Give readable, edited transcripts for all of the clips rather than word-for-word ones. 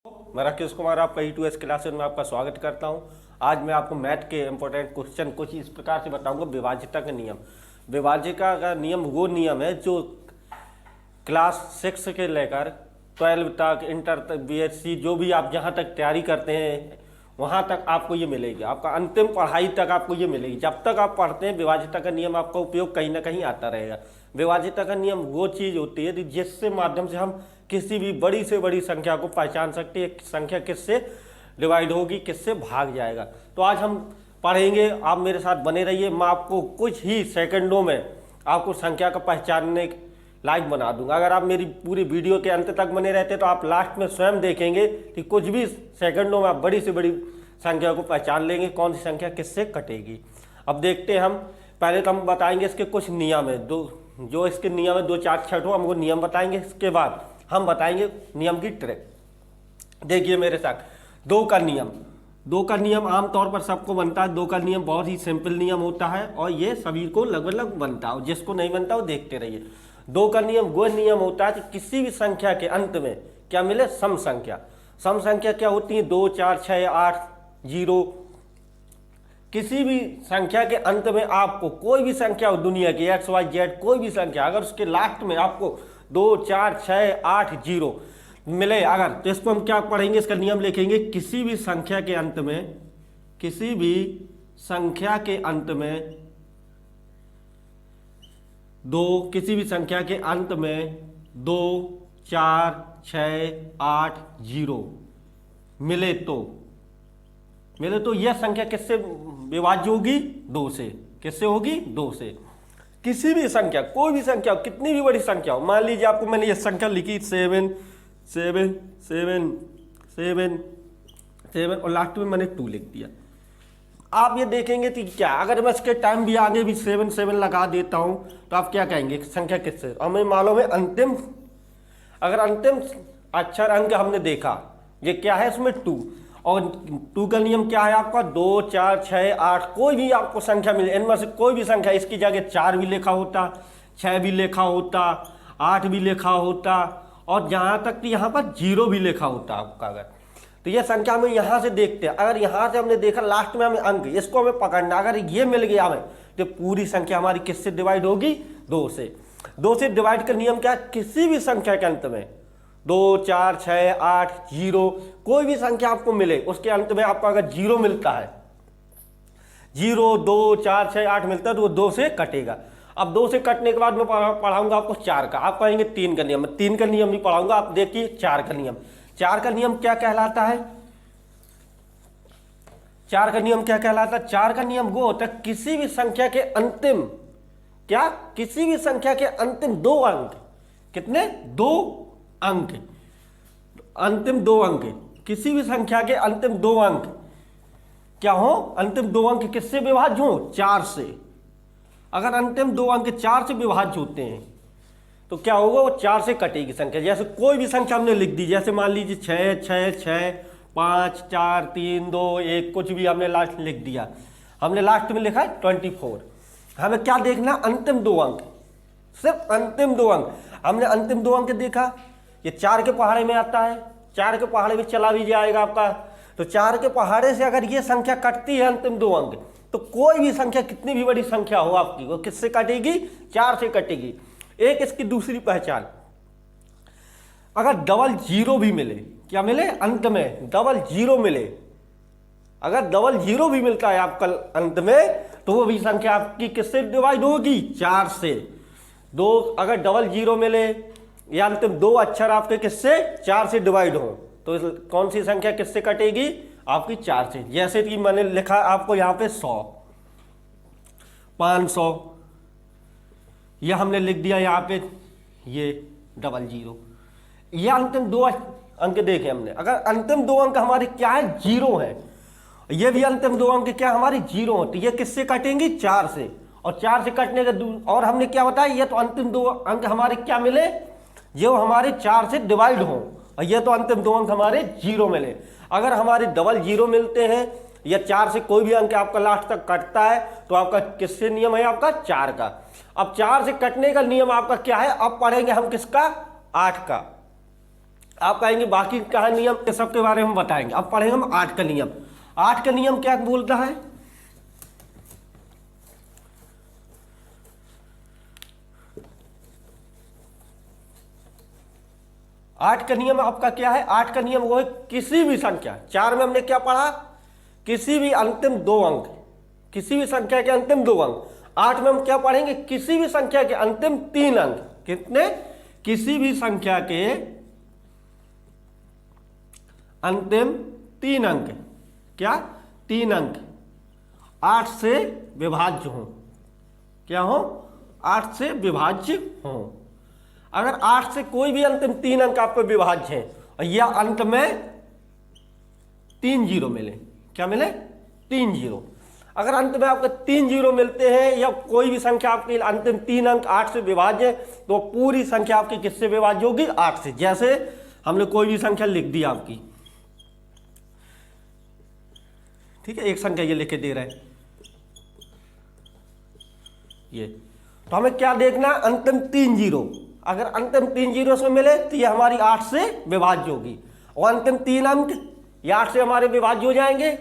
मैं राकेश कुमार आपका E2S classes में आपका स्वागत करता हूं। आज मैं आपको मैथ के इंपॉर्टेंट क्वेश्चन कुछ इस प्रकार से बताऊंगा। विभाज्यता का नियम। विभाज्यता का नियम वो नियम है जो क्लास 6 के लेकर 12 तक, इंटर तक, BSc जो भी आप जहां तक तैयारी करते हैं वहां तक आपको ये मिलेगी। आपका अंतिम पढ़ाई तक आपको ये मिलेगी। जब तक आप पढ़ते हैं विभाज्यता का नियम आपका उपयोग कहीं ना कहीं आता रहेगा। विभाज्यता का नियम वो चीज़ होती है जिससे माध्यम से हम किसी भी बड़ी से बड़ी संख्या को पहचान सकते हैं। संख्या किससे डिवाइड होगी, किससे भाग जाएगा। तो आज हम पढ़ेंगे, आप मेरे साथ बने रहिए। मैं आपको कुछ ही सेकंडों में आपको संख्या का पहचानने लायक बना दूंगा। अगर आप मेरी पूरी वीडियो के अंत तक बने रहते तो आप लास्ट में स्वयं देखेंगे कि कुछ भी सेकंडों में आप बड़ी से बड़ी संख्या को पहचान लेंगे, कौन सी संख्या किससे कटेगी। अब देखते हैं हम। पहले तो हम बताएंगे इसके कुछ नियम है, जो इसके नियम है, 2 4 छठों हमको नियम बताएंगे। इसके बाद हम बताएंगे नियम की ट्रिक। देखिए मेरे साथ, 2 का नियम आमतौर पर सबको बनता है। 2 का नियम बहुत ही सिंपल नियम होता है और ये सभी को लगभग बनता है। जिसको नहीं बनता वो देखते रहिए। 2 का नियम वो नियम होता है कि किसी भी संख्या के अंत में क्या मिले, सम संख्या। सम संख्या क्या होती है, 2 4 6 8 0। किसी भी संख्या के अंत में आपको कोई भी संख्या हो दुनिया की, एक्स वाई जेड कोई भी संख्या, अगर उसके लास्ट में आपको 2 4 6 8 0 मिले अगर, तो इसको हम क्या पढ़ेंगे, इसका नियम लिखेंगे। किसी भी संख्या के अंत में 2 4 6 8 0 मिले तो यह संख्या किससे विभाज्य होगी, 2 से। किससे होगी, 2 से। किसी भी संख्या, कोई भी संख्या हो, कितनी भी बड़ी संख्या हो। मान लीजिए आपको मैंने ये संख्या लिखी 7 7 7 7 7 और लास्ट में मैंने 2 लिख दिया। आप ये देखेंगे कि क्या, अगर मैं इसके टाइम भी आगे भी 7 7 लगा देता हूं तो आप क्या कहेंगे, संख्या किससे। हमें मालूम है अंतिम अक्षर अंक हमने देखा, ये क्या है, इसमें 2। और 2 का नियम क्या है आपका, 2 4 6 8 कोई भी आपको संख्या मिले, इनमें से कोई भी संख्या, इसकी जगह 4 भी लिखा होता, 6 भी लिखा होता, 8 भी लिखा होता और जहां तक कि यहाँ पर 0 भी लिखा होता आपका। अगर तो ये संख्या हमें यहाँ से देखते हैं। अगर यहाँ से हमने देखा लास्ट में हमें अंक, इसको हमें पकड़ना। अगर ये मिल गया हमें तो पूरी संख्या हमारी किससे डिवाइड होगी, 2 से। 2 से डिवाइड का नियम क्या है, किसी भी संख्या के अंत में 2 4 6 8 0 कोई भी संख्या आपको मिले, उसके अंत में आपको अगर 0 मिलता है, 0 2 4 6 8 मिलता है तो वो 2 से कटेगा। अब 2 से कटने के बाद मैं पढ़ाऊंगा आपको 4 का। आप कहेंगे 3 का नियम। मैं 3 का नियम नहीं पढ़ाऊंगा, आप देखिए 4 का नियम। 4 का नियम क्या कहलाता है, 4 का नियम क्या कहलाता है। 4 का नियम वो होता है किसी भी संख्या के अंतिम, क्या, किसी भी संख्या के अंतिम 2 अंक, कितने, 2 अंक, अंतिम 2 अंक, किसी भी संख्या के अंतिम 2 अंक क्या हो, अंतिम 2 अंक किससे विभाज्य हो, 4 से। अगर अंतिम 2 अंक 4 से विभाज्य होते हैं तो क्या होगा, वो 4 से कटेगी संख्या। जैसे कोई भी संख्या हमने लिख दी, जैसे मान लीजिए 6 6 6 5 4 3 2 1, कुछ भी हमने लास्ट लिख दिया। हमने लास्ट में लिखा है 24। हमें क्या देखना, अंतिम 2 अंक, सिर्फ अंतिम 2 अंक। हमने अंतिम 2 अंक देखा, ये 4 के पहाड़े में आता है, 4 के पहाड़े में चला भी जाएगा आपका। तो 4 के पहाड़े से अगर ये संख्या कटती है अंतिम 2 अंक, तो कोई भी संख्या, कितनी भी बड़ी संख्या हो आपकी, वो किससे कटेगी, 4 से कटेगी। एक इसकी दूसरी पहचान, अगर डबल 0 भी मिले, क्या मिले अंत में, डबल 0 मिले, अगर डबल 0 भी मिलता है आपका अंत में, तो वो भी संख्या आपकी किससे डिवाइड होगी, 4 से। 2 अगर डबल 0 मिले या अंतिम 2 अक्षर आपके किससे, 4 से डिवाइड हो, तो कौन सी संख्या किससे कटेगी, आपकी 4 से। जैसे कि मैंने लिखा आपको यहाँ पे 100 500, यह हमने लिख दिया यहाँ पे, ये डबल 0, ये अंतिम 2 अंक देखे हमने। अगर अंतिम 2 अंक हमारे क्या है, 0 है, ये भी अंतिम 2 अंक क्या हमारी 0 होती, ये किससे कटेंगी, 4 से। और 4 से कटने का और हमने क्या बताया, ये तो अंतिम 2 अंक हमारे क्या मिले, जो हमारे 4 से डिवाइड हो, और ये तो अंतिम 2 अंक हमारे 0 मिले। अगर हमारे डबल 0 मिलते हैं या 4 से कोई भी अंक आपका लास्ट तक कटता है, तो आपका किससे नियम है, आपका 4 का। अब 4 से कटने का नियम आपका क्या है, अब पढ़ेंगे हम किसका, 8 का। आप कहेंगे बाकी का नियम, ये सब के बारे में बताएंगे। अब पढ़ेंगे हम 8 का नियम। 8 का नियम क्या बोलता है? आठ का नियम आपका क्या है? 8 का नियम वो है किसी भी संख्या, 4 में हमने क्या पढ़ा? किसी भी अंतिम 2 अंक, किसी भी संख्या के अंतिम 2 अंक। 8 में हम क्या पढ़ेंगे? किसी भी संख्या के अंतिम 3 अंक। कितने? किसी भी संख्या के अंतिम 3 अंक। क्या? 3 अंक 8 से विभाज्य हो। क्या हो? 8 से विभाज्य हो। अगर 8 से कोई भी अंतिम 3 अंक आपको विभाज्य है और यह अंत में 3 जीरो मिले, क्या मिले? 3 जीरो। अगर अंत में आपको 3 जीरो मिलते हैं या कोई भी संख्या आपकी अंतिम 3 अंक 8 से विभाज्य है, तो पूरी संख्या आपकी किससे विभाज्य होगी? 8 से। जैसे हमने कोई भी संख्या लिख दी आपकी, ठीक है, एक संख्या ये लिख के दे रहे हैं ये, तो हमें क्या देखना? अंतिम 3 जीरो। अगर अंतिम 3 जीरो से मिले तो ये हमारी 8 से विभाज्य होगी, और अंतिम 3 अंक ये 8 से हमारे विभाज्य हो जाएंगे,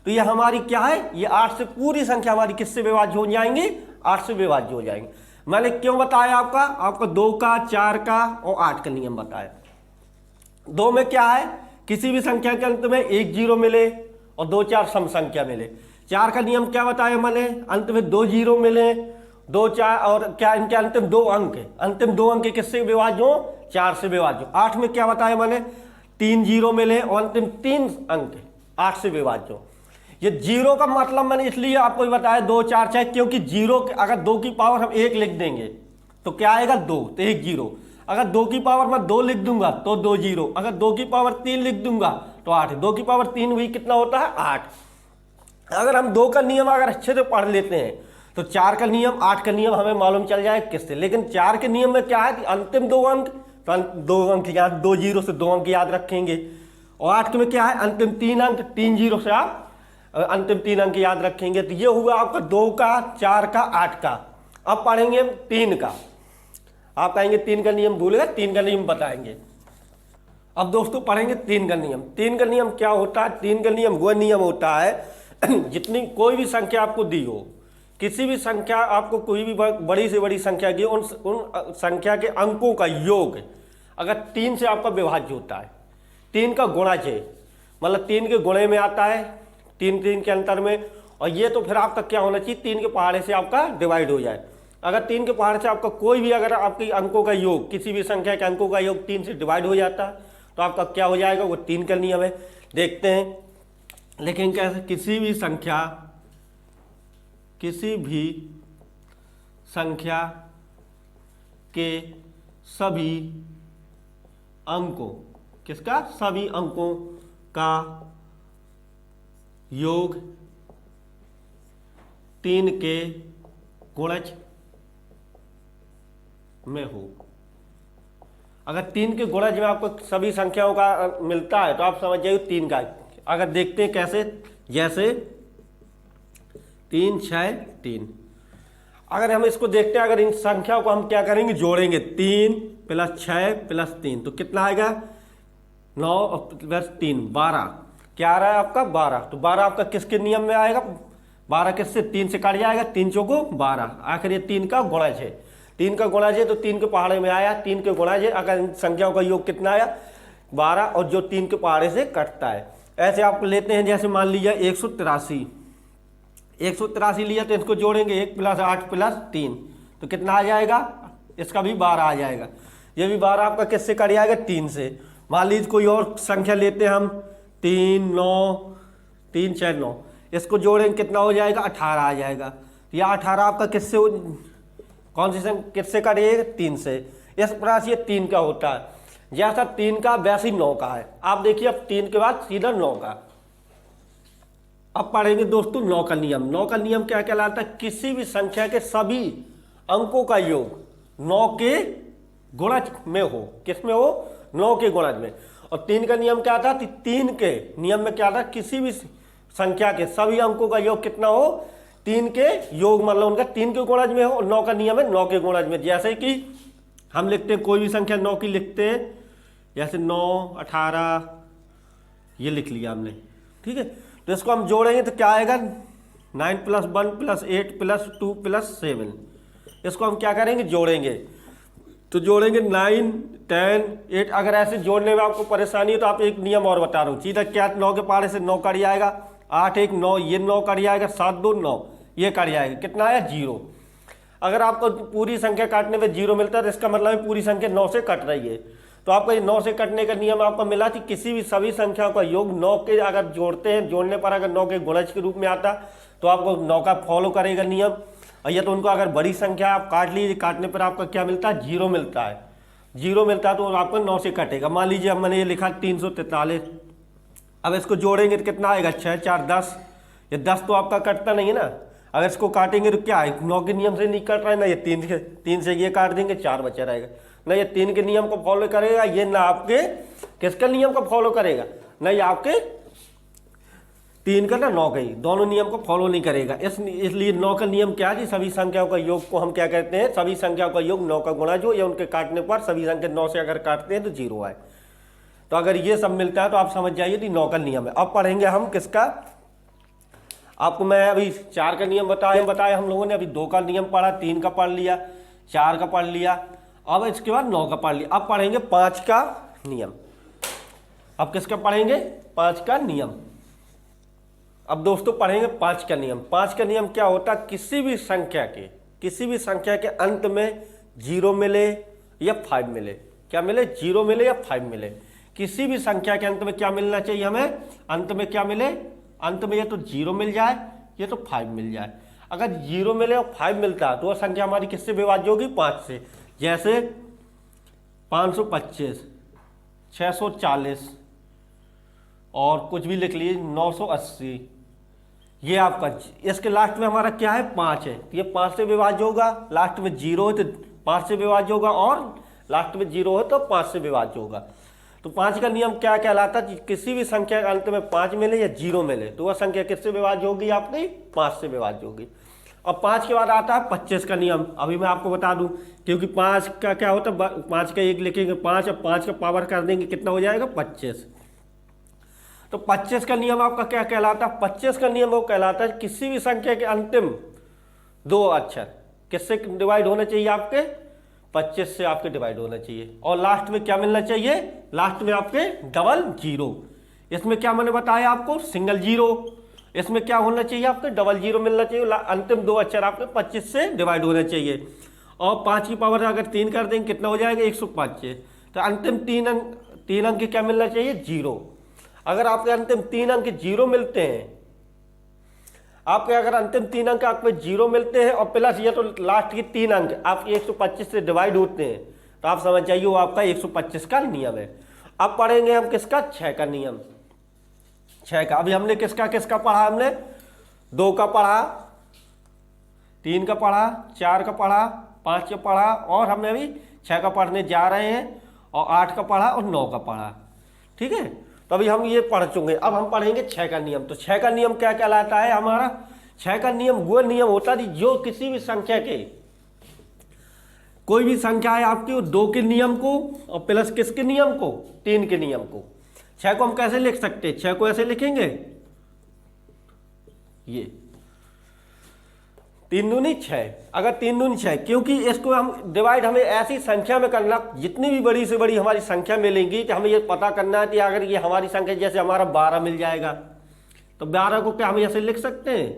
तो ये हमारी क्या है? ये 8 से पूरी संख्या हमारी किससे विभाज्य हो जाएंगे? 8 से विभाज्य हो जाएंगे। मैंने क्यों बताया आपका? आपको 2 का, 4 का और 8 का नियम बताया। 2 में क्या है? किसी भी संख्या के अंत में 1 जीरो मिले और 2 4 सम संख्या मिले। 4 का नियम क्या बताया मैंने? अंत में 2 जीरो मिले, 2 4 और क्या इनके अंतिम 2 अंक, अंतिम 2 अंक किससे विभाज्य हो? 4 से विभाज्य हो। 8 में क्या बताया मैंने? 3 जीरो मिले और अंतिम 3 अंक 8 से विभाज्य हो। ये जीरो का मतलब मैंने इसलिए आपको बताया 2 4 6, क्योंकि जीरो अगर 2 की पावर हम 1 लिख देंगे तो क्या आएगा? 2, तो 1 जीरो। अगर 2 की पावर मैं 2 लिख दूंगा तो 2 जीरो। अगर 2 की पावर 3 लिख दूंगा तो 8। 2 की पावर 3 हुई कितना होता है? 8। अगर हम 2 का नियम अगर अच्छे से पढ़ लेते हैं तो 4 का नियम, 8 का नियम हमें मालूम चल जाए किससे। लेकिन 4 के नियम में क्या है कि अंतिम 2 अंक, तो 2 अंक याद, 2 जीरो से 2 अंक याद रखेंगे। और 8 में क्या है? अंतिम 3 अंक, 3 जीरो से आप अंतिम 3 अंक याद रखेंगे। तो ये हुआ आपका 2 का, 4 का, 8 का। अब पढ़ेंगे 3 का। आप कहेंगे 3 का नियम भूल गए, 3 का नियम बताएंगे। अब दोस्तों पढ़ेंगे 3 का नियम। 3 का नियम क्या होता है? 3 का नियम वह नियम होता है जितनी कोई भी संख्या आपको दी हो, किसी भी संख्या आपको कोई भी बड़ी से बड़ी संख्या दी, उन संख्या के अंकों का योग अगर 3 से आपका विभाज्य होता है, 3 का गुणा है, मतलब 3 के गुणे में आता है, 3 के अंतर में, और ये तो फिर आपका क्या होना चाहिए? 3 के पहाड़े से आपका डिवाइड हो जाए। अगर 3 के पहाड़ से आपका कोई भी अगर आपकी अंकों का योग, किसी भी संख्या के अंकों का योग 3 से डिवाइड हो जाता है तो आपका क्या हो जाएगा? वो 3 का नियम है। देखते हैं, लेकिन कैसे? किसी भी संख्या के सभी अंकों, किसका? सभी अंकों का योग 3 के गुणज में हो। अगर 3 के गुणज में आपको सभी संख्याओं का मिलता है तो आप समझ जाइए 3 का। अगर देखते हैं कैसे, जैसे 3 6 3, अगर हम इसको देखते हैं, अगर इन संख्याओं को हम क्या करेंगे? जोड़ेंगे। 3 + 6 + 3 तो कितना आएगा? 9 + 3 12। क्या आ रहा है आपका? 12। तो 12 आपका किसके नियम में आएगा? 12 किससे? 3 से कट जाएगा, 3 चौको 12। आखिर ये 3 का गुणज है, 3 का गुणज है तो 3 के पहाड़े में आया, 3 के गुणज है। अगर इन संख्याओं का योग कितना आया? 12, और जो 3 के पहाड़े से कटता है। ऐसे आप लेते हैं, जैसे मान लीजिए 183 लिया तो इसको जोड़ेंगे, 1 + 8 + 3 तो कितना आ जाएगा? इसका भी 12 आ जाएगा। ये भी 12 आपका किससे कट जाएगा? 3 से। मान लीजिए कोई और संख्या लेते हैं हम, 3 9 3 6 9, इसको जोड़ेंगे कितना हो जाएगा? 18 आ जाएगा। या 18 आपका किससे, कौन सी संख्या किससे कटेगा? 3 से। इस प्रकार से ये 3 का होता है। जैसा 3 का वैसे 9 का है। आप देखिए अब 3 के बाद सीधा 9 का। अब पढ़ेंगे दोस्तों 9 का नियम। 9 का नियम क्या कहलाता है? किसी भी संख्या के सभी अंकों का योग 9 के गुणज में हो। किस में हो? 9 के गुणज में। और 3 का नियम क्या था? 3 के नियम में क्या था? किसी भी संख्या के सभी अंकों का योग कितना हो? 3 के योग, मतलब उनका 3 के गुणज में हो। और 9 का नियम है 9 के गुणज में। जैसे कि हम लिखते हैं कोई भी संख्या 9 की लिखते हैं, जैसे 9, 18 ये लिख लिया हमने, ठीक है। तो इसको हम जोड़ेंगे तो क्या आएगा, 9 + 1 + 8 + 2 + 7। इसको हम क्या करेंगे, जोड़ेंगे। तो जोड़ेंगे 9, 10, 8। अगर ऐसे जोड़ने में आपको परेशानी है तो आप एक नियम और बता रहा हूँ, सीधा क्या 9 के पहाड़े से 9 कट जाएगा, 8, 1, 9, ये 9 कट जाएगा, 7, 2, 9 ये कट जाएगा, कितना आया 0। अगर आपको पूरी संख्या काटने में 0 मिलता है तो इसका मतलब है पूरी संख्या 9 से कट रही है। तो आपका ये 9 से कटने का नियम आपको मिला कि किसी भी सभी संख्याओं का योग 9 के अगर जोड़ते हैं, जोड़ने पर अगर 9 के गुणज के रूप में आता तो आपको 9 का फॉलो करेगा नियम। और या तो उनको अगर बड़ी संख्या आप काट लीजिए, काटने पर आपका क्या मिलता है, 0 मिलता है। 0 मिलता है तो आपको 9 से कटेगा। मान लीजिए अब मैंने ये लिखा 343। अब इसको जोड़ेंगे तो कितना आएगा, 6, 4, 10। ये 10 तो आपका कटता नहीं है ना। अगर इसको काटेंगे तो क्या है, 9 के नियम से नहीं कट रहा है ना, ये 3 से ये काट देंगे, 4 बचा रहेगा ना। ये 3 के नियम को फॉलो करेगा, ये ना आपके किसका नियम को फॉलो करेगा, ना ये आपके 3 का ना 9 का ही, दोनों नियम को फॉलो नहीं करेगा। इसलिए 9 का नियम क्या है, सभी संख्याओं का योग को हम क्या कहते हैं, सभी संख्याओं का योग 9 का गुणा जो या उनके काटने पर सभी संख्या 9 से अगर काटते हैं तो 0 आए। तो अगर ये सब मिलता है तो आप समझ जाइए कि 9 का नियम है। अब पढ़ेंगे हम किसका, आपको मैं अभी 4 का नियम बताया हम लोगों ने, अभी 2 का नियम पढ़ा, 3 का पढ़ लिया, 4 का पढ़ लिया, अब इसके बाद 9 का पढ़ लिया। अब पढ़ेंगे 5 का नियम। अब किसका पढ़ेंगे, 5 का नियम। अब दोस्तों पढ़ेंगे 5 का नियम। 5 का नियम क्या होता है, किसी भी संख्या के अंत में 0 मिले या 5 मिले, क्या मिले, 0 मिले या 5 मिले। किसी भी संख्या के अंत में क्या मिलना चाहिए हमें, अंत में क्या मिले, अंत में ये तो 0 मिल जाए, ये तो 5 मिल जाए। अगर 0 मिले और 5 मिलता है तो वह संख्या हमारी किससे विभाज्य होगी, 5 से। जैसे 525, 640 और कुछ भी लिख लीजिए 980, ये आपका, इसके लास्ट में हमारा क्या है, 5 है, तो ये 5 से विभाज्य होगा। लास्ट में 0 है तो 5 से विभाज्य होगा, और लास्ट में 0 है तो 5 से विभाज्य होगा। तो 5 का नियम क्या कहलाता है, किसी भी संख्या के अंत में 5 मिले या 0 मिले तो वह संख्या किससे विभाज्य होगी, आपकी 5 से विभाज्य होगी। और 5 के बाद आता है 25 का नियम। अभी मैं आपको बता दूं, क्योंकि 5 का क्या होता है, 5 का 1 लिखेंगे 5 और 5 का पावर कर देंगे, कितना हो जाएगा, 25। तो 25 का नियम आपका क्या कहलाता है, 25 का नियम वो कहलाता है किसी भी संख्या के अंतिम 2 अक्षर किससे डिवाइड होना चाहिए, आपके 25 से आपके डिवाइड होना चाहिए। और लास्ट में क्या मिलना चाहिए, लास्ट में आपके डबल 0। इसमें क्या मैंने बताया आपको, सिंगल 0। इसमें क्या होना चाहिए, आपके डबल 0 मिलना चाहिए। अंतिम 2 अक्षर आपके 25 से डिवाइड होना चाहिए। और 5 की पावर अगर 3 कर देंगे कितना हो जाएगा, 105। तो अंतिम 3 अंक क्या मिलना चाहिए, 0। अगर आपके अंतिम 3 अंक 0 मिलते हैं, आपके अगर अंतिम 3 अंक आपके 0 मिलते हैं और प्लस ये तो लास्ट के 3 अंक आपके 125 से डिवाइड होते हैं, तो आप समझ जाइए वो आपका 125 का नियम है। अब पढ़ेंगे हम किसका, 6 का नियम। 6 का, अभी हमने किसका किसका पढ़ा, हमने 2 का पढ़ा, 3 का पढ़ा, 4 का पढ़ा, 5 का पढ़ा, और हमने अभी 6 का पढ़ने जा रहे हैं, और 8 का पढ़ा और 9 का पढ़ा, ठीक है। तो अभी हम ये पढ़ चुके हैं। अब हम पढ़ेंगे 6 का नियम। तो 6 का नियम क्या कहलाता है हमारा, 6 का नियम वो नियम होता है जो किसी भी संख्या के, कोई भी संख्या है आपकी, 2 के नियम को और प्लस किसके नियम को, 3 के नियम को। 6 को हम कैसे लिख सकते हैं, 6 को ऐसे लिखेंगे, ये 3 दूनी 6। अगर 3 दूनी 6, क्योंकि इसको हम डिवाइड हमें ऐसी संख्या में करना, जितनी भी बड़ी से बड़ी हमारी संख्या मिलेंगी तो हमें ये पता करना है कि अगर ये हमारी संख्या, जैसे हमारा 12 मिल जाएगा, तो 12 को क्या हम ऐसे लिख सकते हैं,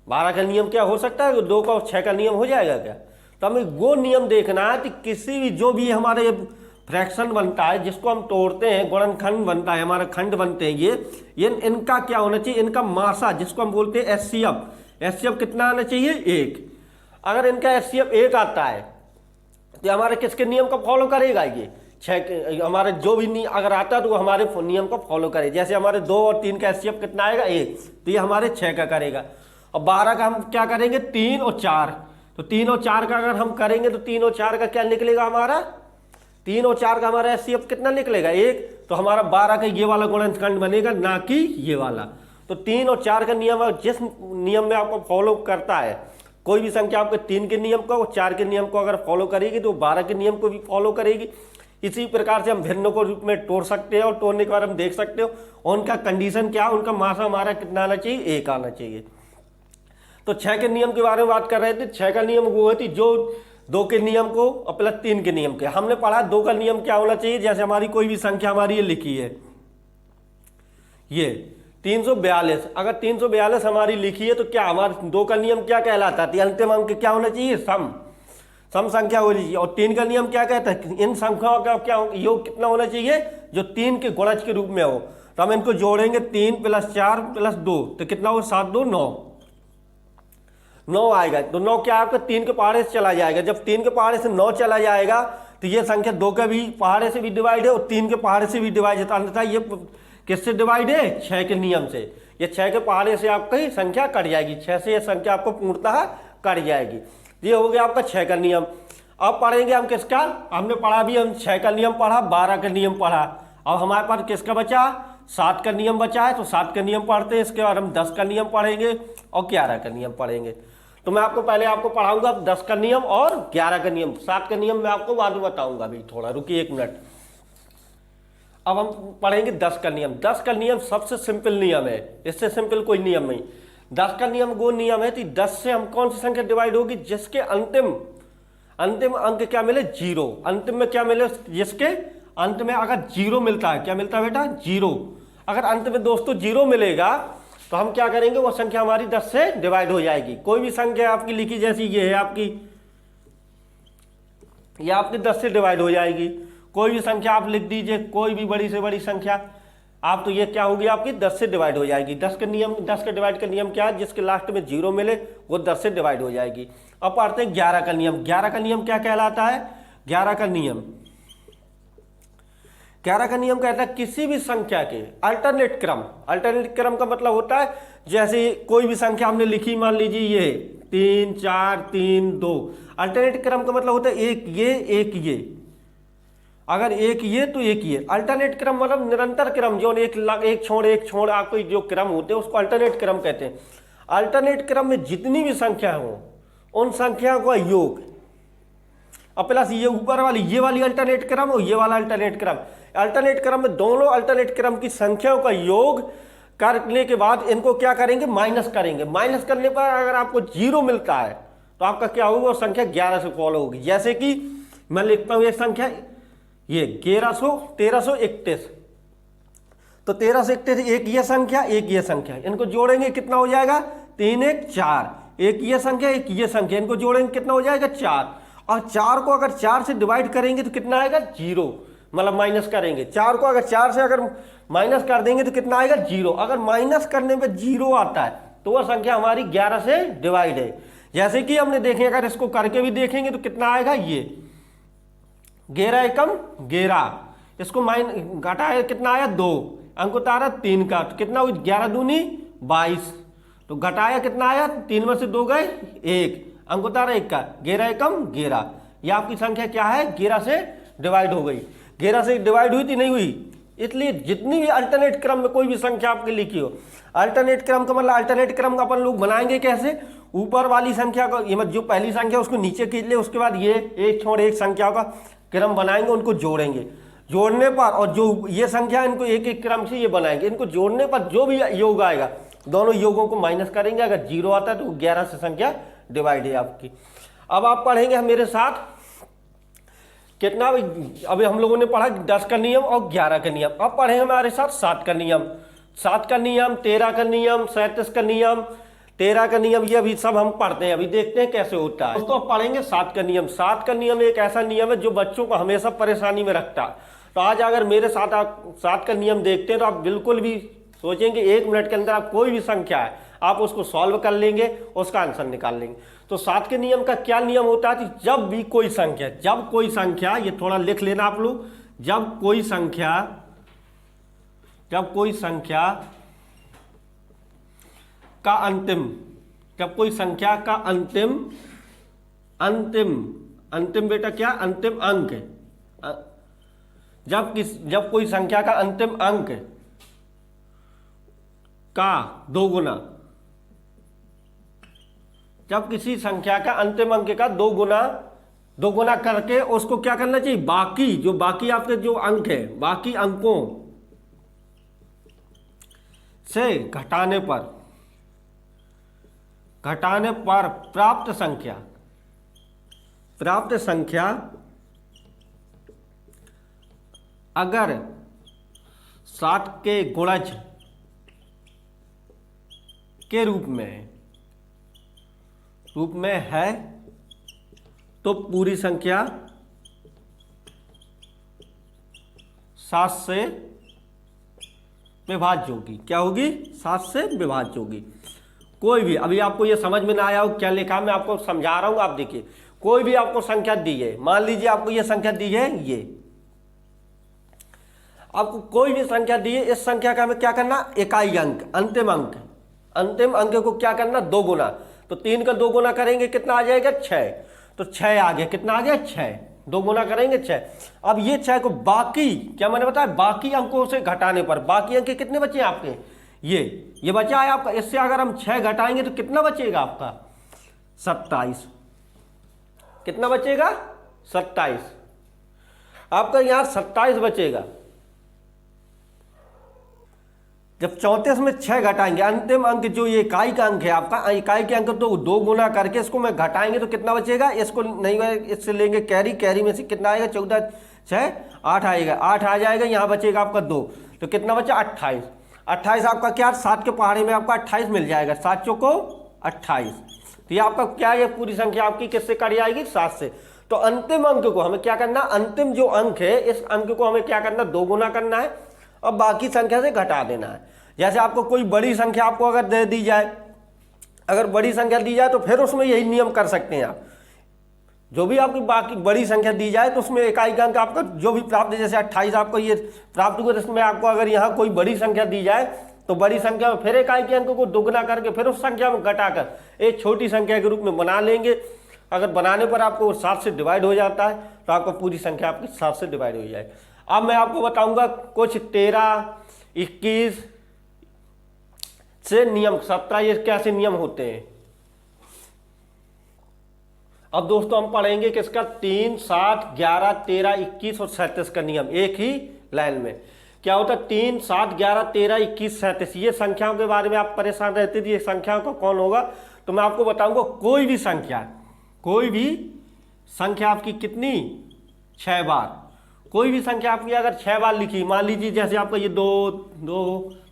12 का नियम क्या हो सकता है, 2 का और 6 का नियम हो जाएगा क्या। तो हमें वो नियम देखना है कि किसी भी, जो भी हमारे फ्रैक्शन बनता है जिसको हम तोड़ते हैं, गुणनखंड बनता है, हमारा खंड बनते हैं, ये इनका क्या होना चाहिए, इनका मासा, जिसको हम बोलते हैं एचसीएफ। एचसीएफ कितना आना चाहिए, 1। अगर इनका एचसीएफ 1 आता है तो हमारे किसके नियम को फॉलो करेगा, ये 6 हमारे जो भी अगर आता है तो वो हमारे नियम को फॉलो करे। जैसे हमारे 2 और 3 का एचसीएफ कितना आएगा, 1, तो ये हमारे 6 का करेगा। और 12 का हम क्या करेंगे, 3 और 4। तो 3 और 4 का अगर हम करेंगे तो 3 और 4 का क्या निकलेगा हमारा, 3 और 4 का हमारा एचसीएफ कितना निकलेगा, 1। तो हमारा 12 का ये वाला गुणनखंड बनेगा, ना कि ये वाला। तो 3 और 4 का नियम, जिस नियम में आपको फॉलो करता है, कोई भी संख्या आपके 3 के नियम को और 4 के नियम को अगर फॉलो करेगी तो 12 के नियम को भी फॉलो करेगी। इसी प्रकार से हम भिन्नों को रूप में तोड़ सकते हैं और तोड़ने के बाद हम देख सकते हो उनका कंडीशन क्या है, उनका मासा हमारा कितना आना चाहिए, 1 आना चाहिए। तो 6 के नियम के बारे में बात कर रहे थे। 6 का नियम वो होती जो 2 के नियम को और प्लस 3 के नियम के। हमने पढ़ा 2 का नियम क्या होना चाहिए, जैसे हमारी कोई भी संख्या हमारी ये लिखी है, ये 342, अगर 342 हमारी लिखी है तो क्या हमारे 2 का नियम क्या कहलाता है, अंतिम अंक क्या होना चाहिए, सम संख्या होनी चाहिए। और 3 का नियम क्या कहता है, इन संख्याओं का क्या योग कितना होना चाहिए, जो 3 के गुणज के रूप में हो। तो हम इनको जोड़ेंगे, 3 + 4 + 2 तो कितना हो, 7 2 9 आएगा। तो 9 क्या आपका 3 के पहाड़े से चला जाएगा। जब 3 के पहाड़े से 9 चला जाएगा तो ये संख्या 2 के भी पहाड़े से भी डिवाइड है और 3 के पहाड़े से भी डिवाइड है। तो अन्यथा ये किससे डिवाइड है, 6 के नियम से। ये 6 के पहाड़े से आपकी संख्या कट जाएगी, 6 से ये संख्या आपको पूर्णतः कट जाएगी। ये हो गया आपका 6 का नियम। अब पढ़ेंगे हम किसका, हमने पढ़ा भी, हम 6 का नियम पढ़ा, 12 का नियम पढ़ा। अब हमारे पास किसका बचा, 7 का नियम बचा है। तो 7 का नियम पढ़ते हैं, इसके बाद हम 10 का नियम पढ़ेंगे और 11 का नियम पढ़ेंगे। तो मैं आपको पहले पढ़ाऊंगा 10 का नियम और 11 का नियम। 7 का नियम मैं आपको बाद में बताऊंगा, अभी थोड़ा रुकिए 1 मिनट। अब हम पढ़ेंगे 10 का नियम। 10 का नियम सबसे सिंपल नियम है, इससे सिंपल कोई नियम नहीं। 10 का नियम वो नियम है कि 10 से हम कौन सी संख्या डिवाइड होगी, जिसके अंतिम अंक क्या मिले, 0। अंतिम में क्या मिले, जिसके अंत में अगर 0 मिलता है, क्या मिलता है बेटा, 0। अगर अंत में दोस्तों 0 मिलेगा तो हम क्या करेंगे, वो संख्या हमारी 10 से डिवाइड हो जाएगी। कोई भी संख्या आपकी लिखी, जैसी ये है आपकी, ये आपकी 10 से डिवाइड हो जाएगी। कोई भी संख्या आप लिख दीजिए, कोई भी बड़ी से बड़ी संख्या आप, तो ये क्या होगी आपकी 10 से डिवाइड हो जाएगी। 10 का नियम, 10 का डिवाइड का नियम क्या है, जिसके लास्ट में 0 मिले वो 10 से डिवाइड हो जाएगी। अब पढ़ते हैं 11 का नियम। 11 का नियम क्या कहलाता है, 11 का नियम, 11 का नियम कहता है किसी भी संख्या के अल्टरनेट क्रम। अल्टरनेट क्रम का मतलब होता है, जैसे कोई भी संख्या हमने लिखी, मान लीजिए ये 3 4 3 2। अल्टरनेट क्रम का मतलब होता है एक ये, अगर एक ये तो एक ये। अल्टरनेट क्रम मतलब निरंतर क्रम, जो एक छोड़ आपको जो क्रम होते हैं उसको अल्टरनेट क्रम कहते हैं। अल्टरनेट क्रम में जितनी भी संख्या हो उन संख्याओं का योग और प्लस ये ऊपर वाली, ये वाली अल्टरनेट क्रम और ये वाला अल्टरनेट क्रम। अल्टरनेट क्रम में दोनों अल्टरनेट क्रम की संख्याओं का योग करने के बाद इनको क्या करेंगे, माइनस करेंगे। माइनस करने पर अगर आपको 0 मिलता है तो आपका क्या होगा, वो संख्या 11 से फॉलो होगी। जैसे कि मैं लिखता हूं एक संख्या, ये 1331। तो 1331 एक ये संख्या, एक ये संख्या, इनको जोड़ेंगे कितना हो जाएगा, 3 1 4। एक ये संख्या, एक ये संख्या, इनको जोड़ेंगे कितना हो जाएगा, 4। और 4 को अगर 4 से डिवाइड करेंगे तो कितना आएगा, 0, मतलब माइनस करेंगे। 4 को अगर 4 से अगर माइनस कर देंगे तो कितना आएगा, 0। अगर माइनस करने पे 0 आता है तो वह संख्या हमारी 11 से डिवाइड है। जैसे कि हमने देखे, अगर इसको करके भी देखेंगे तो कितना आएगा, ये 11 एकम 11, इसको घटाया कितना आया, 2, अंक उतारा 3 का, तो कितना हुई, 11 दूनी 22, तो घटाया कितना आया, 3 में से 2 गए 1, अंक उतारा 1 का, 11 एकम 11। यह आपकी संख्या क्या है, 11 से डिवाइड हो गई। 11 से डिवाइड हुई थी, नहीं हुई। इसलिए जितनी भी अल्टरनेट क्रम में कोई भी संख्या आपकी लिखी हो, अल्टरनेट क्रम का मतलब, अल्टरनेट क्रम का अपन लोग बनाएंगे कैसे, ऊपर वाली संख्या को, ये जो पहली संख्या उसको नीचे खींच ले, उसके बाद ये एक छोड़ एक संख्या का क्रम बनाएंगे, उनको जोड़ेंगे। जोड़ने पर, और जो ये संख्या, इनको एक एक क्रम से ये बनाएंगे, इनको जोड़ने पर जो भी योग आएगा दोनों योगों को माइनस करेंगे। अगर 0 आता है तो 11 से संख्या डिवाइड है आपकी। अब आप पढ़ेंगे मेरे साथ कितना, अभी हम लोगों ने पढ़ा 10 का नियम और 11 का नियम। अब पढ़ेंगे हमारे साथ 7 का नियम। 7 का नियम, 13 का नियम, 37 का नियम, 13 का नियम, ये अभी सब हम पढ़ते हैं, अभी देखते हैं कैसे होता है। दोस्तों पढ़ेंगे 7 का नियम। 7 का नियम एक ऐसा नियम है जो बच्चों को हमेशा परेशानी में रखता है। तो आज अगर मेरे साथ आप 7 का नियम देखते हैं तो आप बिल्कुल भी सोचेंगे 1 मिनट के अंदर आप कोई भी संख्या है आप उसको सॉल्व कर लेंगे, उसका आंसर निकाल लेंगे। तो 7 के नियम का क्या नियम होता है कि जब कोई संख्या, ये थोड़ा लिख लेना आप लोग, जब कोई संख्या का अंतिम बेटा क्या, अंतिम अंक, जब कोई संख्या का अंतिम अंक का 2 गुना, जब किसी संख्या का अंतिम अंक का 2 गुना 2 गुना करके उसको क्या करना चाहिए, बाकी आपके जो अंक है बाकी अंकों से घटाने पर प्राप्त संख्या अगर 60 के गुणज के रूप में है तो पूरी संख्या 7 से विभाज्य होगी। क्या होगी, 7 से विभाज्य होगी। कोई भी, अभी आपको ये समझ में ना आया हो क्या लिखा, मैं आपको समझा रहा हूं, आप देखिए। कोई भी आपको संख्या दी है, मान लीजिए आपको ये संख्या दी है, ये आपको कोई भी संख्या दी है, इस संख्या का हमें क्या करना, इकाई अंक, अंतिम अंक को क्या करना, 2 गुना। तो 3 का 2 गुना करेंगे कितना आ जाएगा, 6। तो 6 आ गया, कितना आ गया, 6। 2 गुना करेंगे 6। अब ये 6 को बाकी, क्या मैंने बताया, बाकी अंकों से घटाने पर, बाकी अंक कितने बचे आपके, ये बचा है आपका। इससे अगर हम 6 घटाएंगे तो कितना बचेगा आपका, 27। कितना बचेगा, 27। आपका यहां 27 बचेगा। जब 34 में 6 घटाएंगे, अंतिम अंक जो ये इकाई का अंक है आपका, इकाई के अंक तो 2 गुना करके इसको में घटाएंगे तो कितना बचेगा, इसको नहीं, इससे लेंगे कैरी में से कितना आएगा, 14 6 8 आएगा, 8 आ जाएगा, यहाँ बचेगा आपका 2। तो कितना बचा, 28। 28 आपका क्या, 7 के पहाड़े में आपका 28 मिल जाएगा, 7 चौको 28। तो ये आपका क्या है, पूरी संख्या आपकी किससे कट जाएगी, 7 से। तो अंतिम अंक को हमें क्या करना, अंतिम जो अंक है इस अंक को हमें क्या करना, 2 गुना करना है और बाकी संख्या से घटा देना है। जैसे आपको कोई बड़ी संख्या आपको अगर दे दी जाए, अगर बड़ी संख्या दी जाए तो फिर उसमें यही नियम कर सकते हैं आप। जो भी आपकी बाकी बड़ी संख्या दी जाए तो उसमें इकाई का अंक आपका जो भी प्राप्त, जैसे 28 आपको ये प्राप्त हुआ, इसमें आपको अगर यहाँ कोई बड़ी संख्या दी जाए तो बड़ी संख्या में फिर इकाई के अंक को दोगुना करके फिर उस संख्या में घटाकर एक छोटी संख्या के रूप में बना लेंगे। अगर बनाने पर आपको 7 से डिवाइड हो जाता है तो आपको पूरी संख्या आपकी 7 से डिवाइड हो जाए। अब मैं आपको बताऊंगा कुछ 13, 21 से नियम, 17 ये कैसे नियम होते हैं। अब दोस्तों हम पढ़ेंगे किसका, 3, 7, 11, 13, 21 और 37 का नियम एक ही लाइन में। क्या होता है, 3, 7, 11, 13, 21, 37 ये संख्याओं के बारे में आप परेशान रहते थे, ये संख्याओं का कौन होगा। तो मैं आपको बताऊंगा कोई भी संख्या आपकी कितनी, 6 बार। कोई भी संख्या आपकी अगर 6 बार लिखी, मान लीजिए जैसे आपका ये 2 2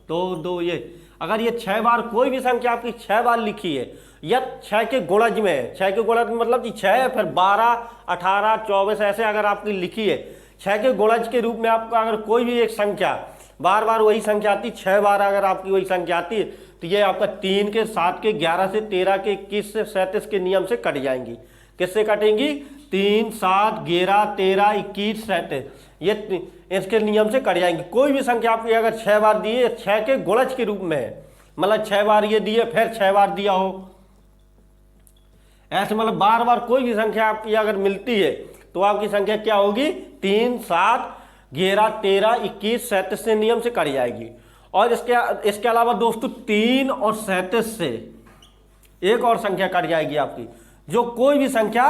2 2, ये अगर ये 6 बार कोई भी संख्या आपकी 6 बार लिखी है या 6 के गुणज में है, 6 के गुणज मतलब कि 6 फिर 12, 18, 24 ऐसे अगर आपकी लिखी है, 6 के गुणज के रूप में आपका अगर कोई भी एक संख्या बार बार वही संख्या आती, 6 बार अगर आपकी वही संख्या आती है तो ये आपका 3 के 7 के 11 से 13 के 21 से 37 के नियम से कट जाएंगी। किससे कटेंगी, 3, 7, 11, 13, 21, 37 ये इसके नियम से कट जाएंगे। कोई भी संख्या आपकी अगर 6 बार दी है, 6 के गुणज के रूप में है, मतलब 6 बार ये दिए फिर 6 बार दिया हो, ऐसे मतलब बार बार कोई भी संख्या आपकी अगर मिलती है तो आपकी संख्या क्या होगी, 3, 7, 11, 13, 21, 37 से नियम से कट जाएगी। और इसके अलावा दोस्तों 3 और 37 से एक और संख्या कट जाएगी आपकी, जो कोई भी संख्या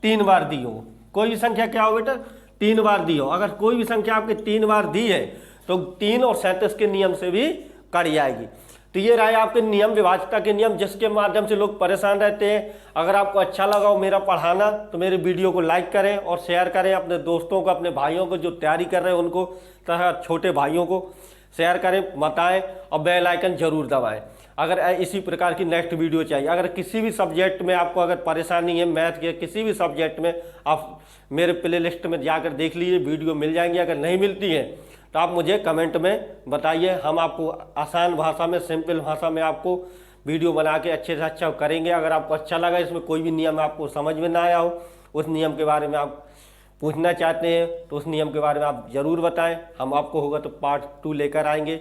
3 बार दी हो। कोई भी संख्या क्या हो बेटा, 3 बार दी हो। अगर कोई भी संख्या आपकी 3 बार दी है तो 3 और 37 के नियम से भी कट जाएगी। तो ये रहे आपके नियम, विभाज्यता के नियम, जिसके माध्यम से लोग परेशान रहते हैं। अगर आपको अच्छा लगा हो मेरा पढ़ाना तो मेरे वीडियो को लाइक करें और शेयर करें अपने दोस्तों को, अपने भाइयों को जो तैयारी कर रहे हैं उनको, तथा छोटे भाइयों को शेयर करें, बताएं और बेल आइकन जरूर दबाएं। अगर इसी प्रकार की नेक्स्ट वीडियो चाहिए, अगर किसी भी सब्जेक्ट में आपको अगर परेशानी है, मैथ के किसी भी सब्जेक्ट में, आप मेरे प्ले लिस्ट में जाकर देख लीजिए, वीडियो मिल जाएंगी। अगर नहीं मिलती है तो आप मुझे कमेंट में बताइए, हम आपको आसान भाषा में, सिंपल भाषा में आपको वीडियो बना के अच्छे से अच्छा करेंगे। अगर आपको अच्छा लगा, इसमें कोई भी नियम आपको समझ में ना आया हो, उस नियम के बारे में आप पूछना चाहते हैं तो उस नियम के बारे में आप ज़रूर बताएं। हम आपको होगा तो पार्ट 2 लेकर आएंगे।